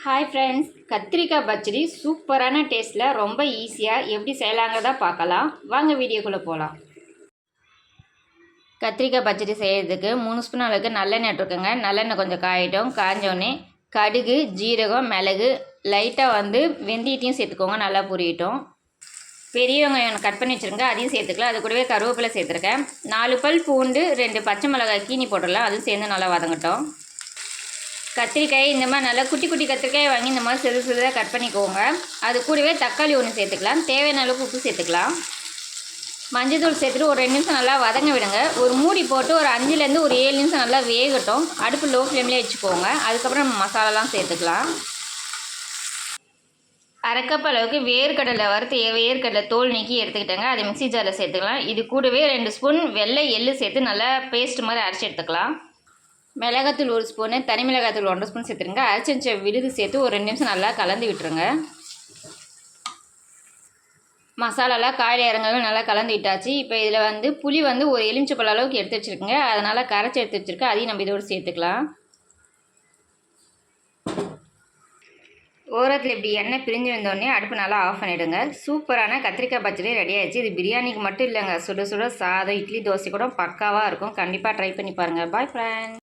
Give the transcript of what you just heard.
Hi friends, கத்திரிக்காய் பச்சடி சூப்பரான டேஸ்ட்டில் ரொம்ப ஈஸியாக எப்படி செய்யலாங்கிறத பார்க்கலாம். வாங்க வீடியோக்குள்ளே போகலாம். கத்திரிக்காய் பச்சடி செய்கிறதுக்கு 3 ஸ்பூன் அளவுக்கு நல்லெண்ணெய் எடுத்துக்கோங்க. நல்லெண்ணெய் கொஞ்சம் காயிட்டும். காஞ்சோடனே கடுகு, ஜீரகம், மிளகு, லைட்டாக வெந்தயத்தையும் சேர்த்துக்கோங்க. நல்லா புரியட்டும். பெரிய வெங்காயம் கட் பண்ணி வச்சுருங்க, அதையும் சேர்த்துக்கலாம். அது கூடவே கருவேப்பிலை சேர்த்துருக்கேன். 4 பல் பூண்டு, 2 பச்சை மிளகாய் கீனி போட்டுடலாம். அதுவும் சேர்ந்து நல்லா வதங்கட்டும். கத்திரிக்காய் இந்த மாதிரி நல்லா குட்டி குட்டி கத்திரிக்காய் வாங்கி இந்த மாதிரி சிறு சிறுதாக கட் பண்ணிக்கோங்க. அது கூடவே தக்காளி ஒன்று சேர்த்துக்கலாம். தேவையான அளவுக்கு உப்பு சேர்த்துக்கலாம். மஞ்சள்தூள் சேர்த்துட்டு ஒரு 2 நிமிஷம் நல்லா வதங்க விடுங்க. ஒரு மூடி போட்டு ஒரு 5லேருந்து ஒரு 7 நிமிஷம் நல்லா வேகட்டும். அடுப்பு லோ ஃப்ளேம்லேயே வச்சுக்கோங்க. அதுக்கப்புறம் நம்ம மசாலாலாம் சேர்த்துக்கலாம். அரை கப் அளவுக்கு வேர்க்கடலை வேர்க்கடலை தோல் நீக்கி எடுத்துக்கிட்டேங்க. அதை மிக்ஸி ஜாரில் சேர்த்துக்கலாம். இது கூடவே 2 ஸ்பூன் வெள்ளை எள்ளு சேர்த்து நல்லா பேஸ்ட் மாதிரி அரைச்சி எடுத்துக்கலாம். மிளகாத்தூள் 1 ஸ்பூனு, தனி மிளகாத்தூள் 1 ஸ்பூன் சேர்த்துருங்க. அரைச்சி வச்ச விழுது சேர்த்து ஒரு 2 நிமிஷம் நல்லா கலந்து விட்டுருங்க. மசாலாலாம் காயில் இறங்கவே நல்லா கலந்து விட்டாச்சு. இப்போ இதில் புளி ஒரு எலுமிச்சப்பழ அளவுக்கு எடுத்து வச்சுருக்குங்க. அதனால் கரைச்சி எடுத்து வச்சுருக்கேன். அதையும் நம்ம இதோடு சேர்த்துக்கலாம். ஓரத்தில் இப்படி எண்ணெய் பிரிஞ்சு வந்தோடனே அடுப்பு நல்லா ஆஃப் பண்ணிவிடுங்க. சூப்பரான கத்திரிக்காய் பச்சடி ரெடி ஆகிடுச்சு. இது பிரியாணிக்கு மட்டும் இல்லைங்க, சுட சுட சாதம், இட்லி, தோசை கூட பக்காவாக இருக்கும். கண்டிப்பாக ட்ரை பண்ணி பாருங்கள். Bye friends.